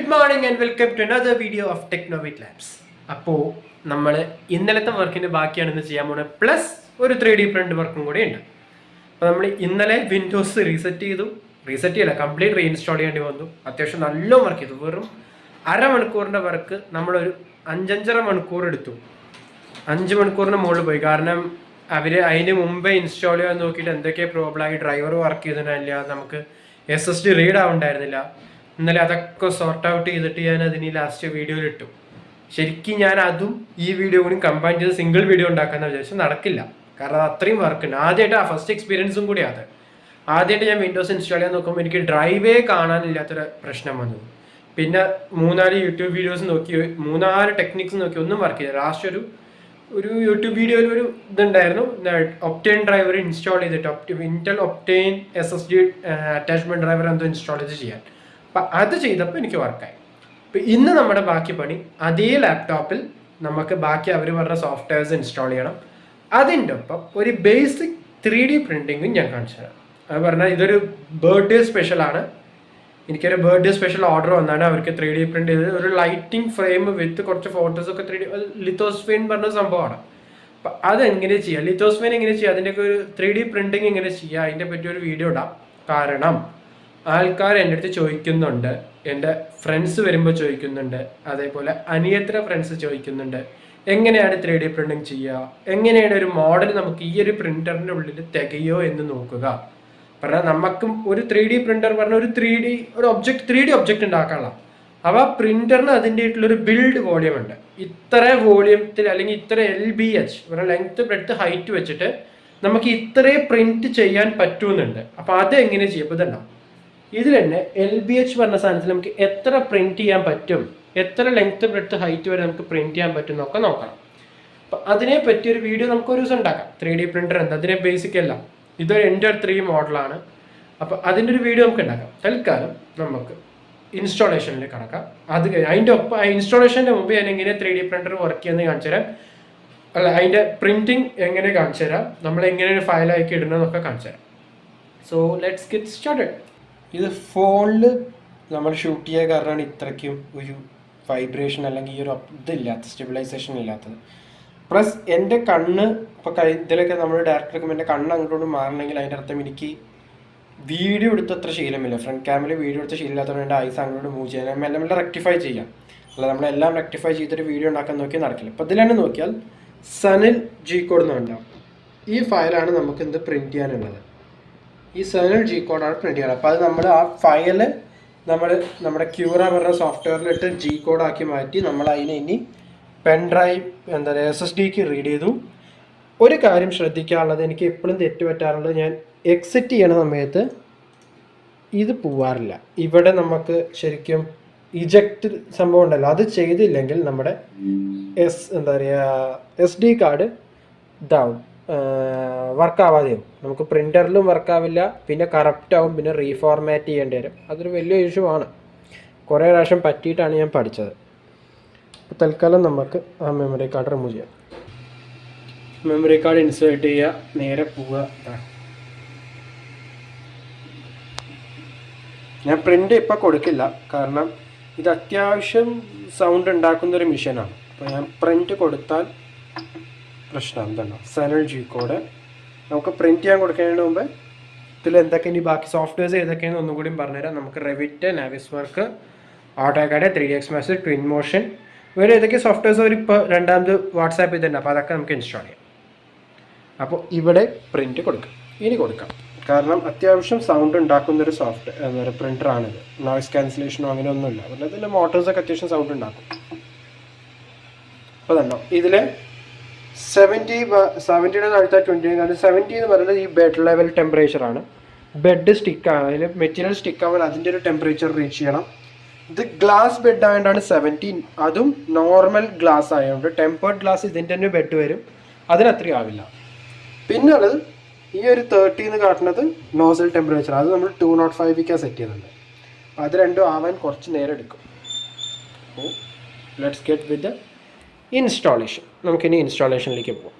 Good morning and welcome to another video of Technovate Labs. അപ്പോൾ നമ്മൾ ഇന്നലത്തെ വർക്കിൻ്റെ ബാക്കിയാണ് ഇന്ന് ചെയ്യാൻ പോകുന്നത്. പ്ലസ് ഒരു 3D പ്രിന്റ് വർക്കും കൂടി ഉണ്ട്. അപ്പോൾ നമ്മൾ ഇന്നലെ വിൻഡോസ് റീസെറ്റ് ചെയ്യില്ല, കംപ്ലീറ്റ് റീഇൻസ്റ്റാൾ ചെയ്യേണ്ടി വന്നു. അത്യാവശ്യം നല്ല വർക്ക് ചെയ്തു. വെറും അരമണിക്കൂറിൻ്റെ വർക്ക് നമ്മളൊരു 5-5.5 മണിക്കൂർ എടുത്തു. 5 മണിക്കൂറിന് മുകളിൽ പോയി. കാരണം അവർ അതിന് മുമ്പേ ഇൻസ്റ്റാൾ ചെയ്യാൻ നോക്കിയിട്ട് എന്തൊക്കെ പ്രോബ്ലം ആയി, ഡ്രൈവർ വർക്ക് ചെയ്തിട്ടില്ല, നമുക്ക് SSD റീഡ് ആവുന്നുണ്ടായിരുന്നില്ല. ഇന്നലെ അതൊക്കെ സോർട്ട് ഔട്ട് ചെയ്തിട്ട് ഞാൻ അതിന് ലാസ്റ്റ് വീഡിയോയിൽ ഇട്ടു. ശരിക്കും ഞാൻ അതും ഈ വീഡിയോ കൂടി കമ്പൈൻ ചെയ്ത് സിംഗിൾ വീഡിയോ ഉണ്ടാക്കാമെന്ന് വിചാരിച്ചു. നടക്കില്ല, കാരണം അത്രയും വർക്കുണ്ട്. ആദ്യമായിട്ട് ആ ഫസ്റ്റ് എക്സ്പീരിയൻസും കൂടി അത്. ആദ്യമായിട്ട് ഞാൻ വിൻഡോസ് ഇൻസ്റ്റാൾ ചെയ്യാൻ നോക്കുമ്പോൾ എനിക്ക് ഡ്രൈവേ കാണാനില്ലാത്തൊരു പ്രശ്നം വന്നു. പിന്നെ 3-4 യൂട്യൂബ് വീഡിയോസ് നോക്കി, 3-4 ടെക്നിക്സ് നോക്കി, ഒന്നും വർക്ക് ചെയ്തില്ല. ലാസ്റ്റ് ഒരു യൂട്യൂബ് വീഡിയോയിൽ ഒരു ഇതുണ്ടായിരുന്നു, ഒപ്റ്റെയിൻ ഡ്രൈവർ ഇൻസ്റ്റാൾ ചെയ്തിട്ട് Intel Optane SSD attachment driver എന്തോ ഇൻസ്റ്റാൾ ചെയ്ത് ചെയ്യാൻ. അപ്പം അത് ചെയ്തപ്പോൾ എനിക്ക് വർക്കായി. അപ്പം ഇന്ന് നമ്മുടെ ബാക്കി പണി അതേ ലാപ്ടോപ്പിൽ നമുക്ക് ബാക്കി അവർ പറഞ്ഞ സോഫ്റ്റ്വെയർസ് ഇൻസ്റ്റാൾ ചെയ്യണം. അതിൻ്റെ ഒപ്പം ഒരു ബേസിക് 3D പ്രിൻറ്റിങ്ങും ഞാൻ കാണിച്ചു തരാം. അത് പറഞ്ഞാൽ ഇതൊരു ബർത്ത്ഡേ സ്പെഷ്യലാണ്. എനിക്കൊരു ബർത്ത്ഡേ സ്പെഷ്യൽ ഓർഡർ വന്നാണ്. അവർക്ക് 3D പ്രിന്റ് ചെയ്ത് ഒരു ലൈറ്റിംഗ് ഫ്രെയിം വിത്ത് കുറച്ച് ഫോട്ടോസൊക്കെ 3D ലിത്തോസ്ഫെയിൻ പറഞ്ഞ സംഭവമാണ്. അപ്പം അതെങ്ങനെ ചെയ്യുക, ലിത്തോസ്ഫെയിൻ എങ്ങനെ ചെയ്യുക, അതിൻ്റെയൊക്കെ ഒരു 3D പ്രിന്റിങ് എങ്ങനെ ചെയ്യുക, അതിൻ്റെ പറ്റി ഒരു വീഡിയോ ഇടാം. കാരണം ആൾക്കാർ എൻ്റെ അടുത്ത് ചോദിക്കുന്നുണ്ട്, എൻ്റെ ഫ്രണ്ട്സ് വരുമ്പോൾ ചോദിക്കുന്നുണ്ട്, അതേപോലെ അനിയത്ര ഫ്രണ്ട്സ് ചോദിക്കുന്നുണ്ട്, എങ്ങനെയാണ് 3D പ്രിന്റിങ് ചെയ്യുക, എങ്ങനെയാണ് ഒരു മോഡൽ നമുക്ക് ഈ ഒരു പ്രിന്ററിൻ്റെ ഉള്ളിൽ തികയോ എന്ന് നോക്കുക. പറഞ്ഞാൽ നമുക്കും ഒരു 3D പ്രിന്റർ പറഞ്ഞ ഒരു 3D ഒബ്ജക്റ്റ് ഉണ്ടാക്കാനുള്ള. അപ്പോൾ പ്രിന്ററിന് അതിൻ്റെ ആയിട്ടുള്ളൊരു ബിൽഡ് വോളിയം ഉണ്ട്. ഇത്ര വോളിയത്തിൽ അല്ലെങ്കിൽ ഇത്ര LBH പറഞ്ഞാൽ ലെങ്ത് ബ്രെഡ്ത്ത് ഹൈറ്റ് വെച്ചിട്ട് നമുക്ക് ഇത്രയും പ്രിന്റ് ചെയ്യാൻ പറ്റുന്നുണ്ട്. അപ്പോൾ അത് എങ്ങനെ ചെയ്യും? ഇപ്പോൾ ഇതുണ്ടാവും, ഇതിൽ തന്നെ LBH പറഞ്ഞ സാധനത്തിൽ നമുക്ക് എത്ര പ്രിന്റ് ചെയ്യാൻ പറ്റും, എത്ര ലെങ്ത് ബ്രെഡ്ത്ത് ഹൈറ്റ് വരെ നമുക്ക് പ്രിന്റ് ചെയ്യാൻ പറ്റും എന്നൊക്കെ നോക്കണം. അപ്പം അതിനെ പറ്റിയൊരു വീഡിയോ നമുക്ക് ഒരു ദിവസം ഉണ്ടാക്കാം. 3D പ്രിന്റർ എന്താ, അതിനെ ബേസിക് അല്ല, ഇതൊരു Ender 3 മോഡലാണ്. അപ്പോൾ അതിൻ്റെ ഒരു വീഡിയോ നമുക്ക് ഉണ്ടാക്കാം. തൽക്കാലം നമുക്ക് ഇൻസ്റ്റാളേഷനിൽ കടക്കാം. അത് അതിൻ്റെ ഒപ്പം ഇൻസ്റ്റാളേഷൻ്റെ മുമ്പ് ഞാൻ എങ്ങനെ 3D പ്രിന്റർ വർക്ക് ചെയ്യുന്നത് കാണിച്ചു തരാം. അല്ല, അതിൻ്റെ പ്രിന്റിങ് എങ്ങനെ കാണിച്ചു തരാം, നമ്മൾ എങ്ങനെ ഒരു ഫയലാക്കി ഇടണമെന്നൊക്കെ കാണിച്ചു തരാം. So let's get started. ഇത് ഫോണിൽ നമ്മൾ ഷൂട്ട് ചെയ്യാൻ കാരണമാണ് ഇത്രയ്ക്കും ഒരു വൈബ്രേഷൻ അല്ലെങ്കിൽ ഈ ഒരു ഇതില്ലാത്ത സ്റ്റെബിലൈസേഷൻ ഇല്ലാത്തത്. പ്ലസ് എൻ്റെ കണ്ണ് ഇപ്പോൾ ഇതിലൊക്കെ നമ്മൾ ഡയറക്ടർക്ക് എൻ്റെ കണ്ണ് അങ്ങോട്ട് മാറണമെങ്കിൽ അതിൻ്റെ അർത്ഥം എനിക്ക് വീഡിയോ എടുത്തത്ര ശീലമില്ല. ഫ്രണ്ട് ക്യാമിൽ വീഡിയോ എടുത്ത ശീലമില്ലാത്തതുകൊണ്ട് എൻ്റെ ഐസ് അങ്ങോട്ട് മൂവ് ചെയ്യാൻ മെല്ലെ റെക്ടിഫൈ ചെയ്യാം. അല്ല, നമ്മളെല്ലാം റെക്ടിഫൈ ചെയ്തിട്ട് വീഡിയോ ഉണ്ടാക്കാൻ നോക്കിയാൽ നടക്കില്ല. അപ്പോൾ ഇതിൽ തന്നെ നോക്കിയാൽ സനിൽ G കോഡ് എന്ന് ഉണ്ടാവും. ഈ ഫയലാണ് നമുക്ക് എന്ത് പ്രിൻറ്റ് ചെയ്യാനുള്ളത്. ഈ സനിൽ G കോഡാണ് പ്രിൻറ്റ് ചെയ്യാൻ. അപ്പോൾ അത് നമ്മൾ ആ ഫയല് നമ്മുടെ ക്യൂറ പറഞ്ഞ സോഫ്റ്റ്വെയറിലിട്ട് G കോഡാക്കി മാറ്റി നമ്മൾ അതിനെ ഇനി പെൻ ഡ്രൈവ് എന്താ പറയുക SSDക്ക് റീഡ് ചെയ്തു. ഒരു കാര്യം ശ്രദ്ധിക്കാനുള്ളത്, എനിക്ക് എപ്പോഴും തെറ്റുപറ്റാറുള്ളത്, ഞാൻ എക്സിറ്റ് ചെയ്യണ സമയത്ത് ഇത് പോവാറില്ല. ഇവിടെ നമുക്ക് ശരിക്കും ഇജക്റ്റ് സംഭവം ഉണ്ടല്ലോ, അത് ചെയ്തില്ലെങ്കിൽ നമ്മുടെ SD കാർഡ് ഇതാവും, വർക്കാവാതെയാവും. നമുക്ക് പ്രിൻ്ററിലും വർക്കാവില്ല, പിന്നെ കറപ്റ്റ് ആവും, പിന്നെ റീഫോർമാറ്റ് ചെയ്യേണ്ടി വരും. അതൊരു വലിയ ഇഷ്യൂ ആണ്. കുറേ പ്രാവശ്യം പറ്റിയിട്ടാണ് ഞാൻ പഠിച്ചത്. അപ്പോൾ തൽക്കാലം നമുക്ക് ആ മെമ്മറി കാർഡ് റിമൂവ് ചെയ്യാം. മെമ്മറി കാർഡ് ഇൻസേർട്ട് ചെയ്യുക, നേരെ പോവുക. ഞാൻ പ്രിൻ്റ് ഇപ്പോൾ കൊടുക്കില്ല, കാരണം ഇത് അത്യാവശ്യം സൗണ്ട് ഉണ്ടാക്കുന്നൊരു മെഷീനാണ്. അപ്പോൾ ഞാൻ പ്രിൻ്റ് കൊടുത്താൽ പ്രശ്നം എന്താണ്, സനിൽ G കോഡ് നമുക്ക് പ്രിൻറ്റ് ചെയ്യാൻ കൊടുക്കുന്നതിന് മുമ്പ് ഇതിൽ എന്തൊക്കെ ഇനി ബാക്കി സോഫ്റ്റ്വെയർസ് ഏതൊക്കെയാണെന്ന് ഒന്നും കൂടി പറഞ്ഞുതരാം. നമുക്ക് Revit, Navisworks, AutoCAD, 3ds Max, Twinmotion, വേറെ ഏതൊക്കെ സോഫ്റ്റ്വെയർസ് അവർ ഇപ്പോൾ രണ്ടാമത് വാട്സാപ്പ് ചെയ്തിട്ടുണ്ട്. അപ്പോൾ അതൊക്കെ നമുക്ക് ഇൻസ്റ്റാൾ ചെയ്യാം. അപ്പോൾ ഇവിടെ പ്രിൻറ്റ് കൊടുക്കാം, ഇനി കൊടുക്കാം. കാരണം അത്യാവശ്യം സൗണ്ട് ഉണ്ടാക്കുന്നൊരു പ്രിൻ്ററാണിത്. നോയ്സ് ക്യാൻസലേഷനോ അങ്ങനെ ഒന്നുമില്ല. അതുപോലെ ഇതിൽ മോട്ടോഴ്സൊക്കെ അത്യാവശ്യം സൗണ്ട് ഉണ്ടാക്കും. അപ്പോൾ തന്നെ ഇതിൽ 70 താഴ്ത്താൽ 20, കാരണം 70 എന്ന് പറയുന്നത് ഈ ബെഡ് ലെവൽ ടെമ്പറേച്ചറാണ്. ബെഡ് സ്റ്റിക്കാണ്, അതിൽ മെറ്റീരിയൽ സ്റ്റിക്കാവാൻ അതിൻ്റെ ഒരു ടെമ്പറേച്ചർ റീച്ച് ചെയ്യണം. ഇത് ഗ്ലാസ് ബെഡ് ആയതുകൊണ്ടാണ് 17, അതും നോർമൽ ഗ്ലാസ് ആയതുകൊണ്ട്. ടെമ്പേർഡ് ഗ്ലാസ് ഇതിൻ്റെ തന്നെ ബെഡ് വരും, അതിനത്രയും ആവില്ല. പിന്നെ ഉള്ളത് ഈ ഒരു 30 എന്ന് കാട്ടുന്നത് നോസൽ ടെമ്പറേച്ചർ, അത് നമ്മൾ 205 സെറ്റ് ചെയ്യുന്നുണ്ട്. അപ്പോൾ അത് രണ്ടും ആവാൻ കുറച്ച് നേരം എടുക്കും. അപ്പോൾ let's get with the installation. നമുക്കിനി ഇൻസ്റ്റാളേഷനിലേക്ക് പോകാം.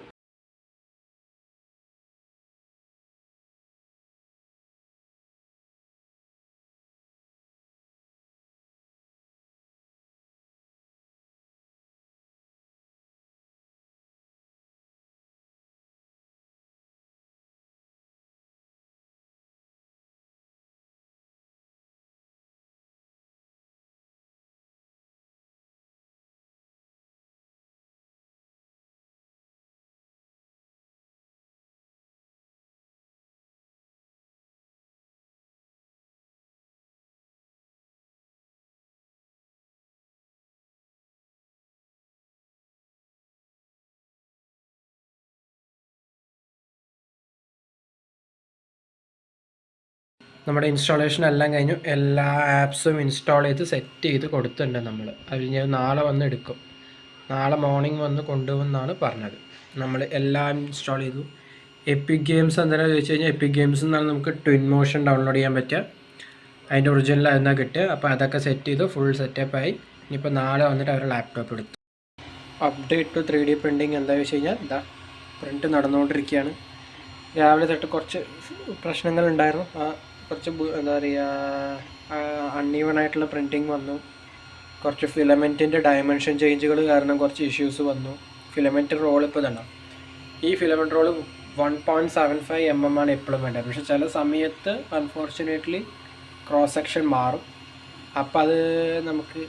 നമ്മുടെ ഇൻസ്റ്റാളേഷൻ എല്ലാം കഴിഞ്ഞു. എല്ലാ ആപ്സും ഇൻസ്റ്റാൾ ചെയ്ത് സെറ്റ് ചെയ്ത് കൊടുത്തിട്ടുണ്ട് നമ്മൾ. അത് ഞാൻ നാളെ വന്ന് എടുക്കും. നാളെ മോർണിംഗ് വന്ന് കൊണ്ടുപോകുമെന്നാണ് പറഞ്ഞത്. നമ്മൾ എല്ലാം ഇൻസ്റ്റാൾ ചെയ്തു. എപ്പിക് ഗെയിംസ് എന്താണെന്ന് ചോദിച്ചു കഴിഞ്ഞാൽ, എപ്പിക് ഗെയിംസ് എന്നാണ് നമുക്ക് ട്വിൻ മോഷൻ ഡൗൺലോഡ് ചെയ്യാൻ പറ്റുക. അതിൻ്റെ ഒറിജിനൽ എന്നാ കിട്ടുക. അപ്പോൾ അതൊക്കെ സെറ്റ് ചെയ്തു, ഫുൾ സെറ്റപ്പായി. ഇനിയിപ്പോൾ നാളെ വന്നിട്ട് അവർ ലാപ്ടോപ്പ് എടുത്തു. അപ്ഡേറ്റ് ടു 3D പ്രിൻറ്റിങ് എന്താണെന്ന് വെച്ച് കഴിഞ്ഞാൽ, ഇതാ പ്രിൻറ്റ് നടന്നുകൊണ്ടിരിക്കുകയാണ്. രാവിലെ തൊട്ട് കുറച്ച് പ്രശ്നങ്ങളുണ്ടായിരുന്നു. കുറച്ച് എന്താ പറയുക, അൺഈവൺ ആയിട്ടുള്ള പ്രിൻറ്റിങ് വന്നു. കുറച്ച് ഫിലമെൻറ്റിൻ്റെ ഡയമെൻഷൻ ചേഞ്ചുകൾ കാരണം കുറച്ച് ഇഷ്യൂസ് വന്നു. ഫിലമെൻറ്റ് റോൾ ഇപ്പോൾ തന്നെ, ഈ ഫിലമെൻറ്റ് റോൾ 1.75 mm ആണ് എപ്പോഴും വേണ്ടത്. പക്ഷേ ചില സമയത്ത് അൺഫോർച്ചുനേറ്റ്ലി ക്രോസ് സെക്ഷൻ മാറും. അപ്പോൾ അത് നമുക്ക്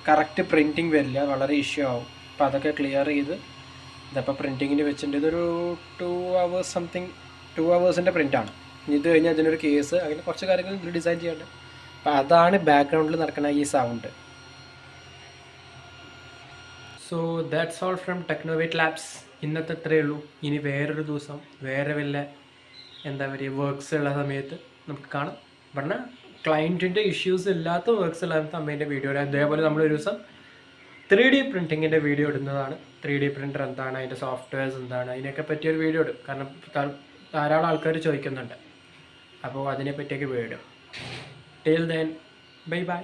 കറക്റ്റ് പ്രിൻറ്റിങ് വരില്ല, വളരെ ഇഷ്യൂ ആവും. അപ്പോൾ അതൊക്കെ ക്ലിയർ ചെയ്ത് ഇതപ്പോൾ പ്രിൻറ്റിങ്ങിന് വെച്ചിട്ടുണ്ട്. ഇതൊരു 2 hours സംതിങ്, 2 hours പ്രിൻ്റാണ്. ഇത് കഴിഞ്ഞാൽ അതിനൊരു കേസ്, അങ്ങനെ കുറച്ച് കാര്യങ്ങൾ ഇതിൽ ഡിസൈൻ ചെയ്യേണ്ടത്. അപ്പോൾ അതാണ് ബാക്ക്ഗ്രൗണ്ടിൽ നടക്കുന്ന ഈ sound. So that's all from Technovate Labs. ഇന്നത്തെ അത്രയേ ഉള്ളൂ. ഇനി വേറൊരു ദിവസം വേറെ വല്ല എന്താ പറയുക വർക്ക്സ് ഉള്ള സമയത്ത് നമുക്ക് കാണാം. പറഞ്ഞാൽ ക്ലയൻറ്റിൻ്റെ ഇഷ്യൂസ് ഇല്ലാത്ത വർക്ക്സ് ഉള്ള അമ്മേൻ്റെ വീഡിയോ. അതേപോലെ നമ്മളൊരു ദിവസം 3D പ്രിൻറ്റിങ്ങിൻ്റെ വീഡിയോ ഇടുന്നതാണ്. 3D പ്രിൻ്റർ എന്താണ്, അതിൻ്റെ സോഫ്റ്റ്വെയർസ് എന്താണ്, അതിനൊക്കെ പറ്റിയൊരു വീഡിയോ ഇടും. കാരണം ധാരാളം ആൾക്കാർ ചോദിക്കുന്നുണ്ട്. അപ്പോൾ അതിനെ പറ്റിയൊക്കെ video. Till then bye bye.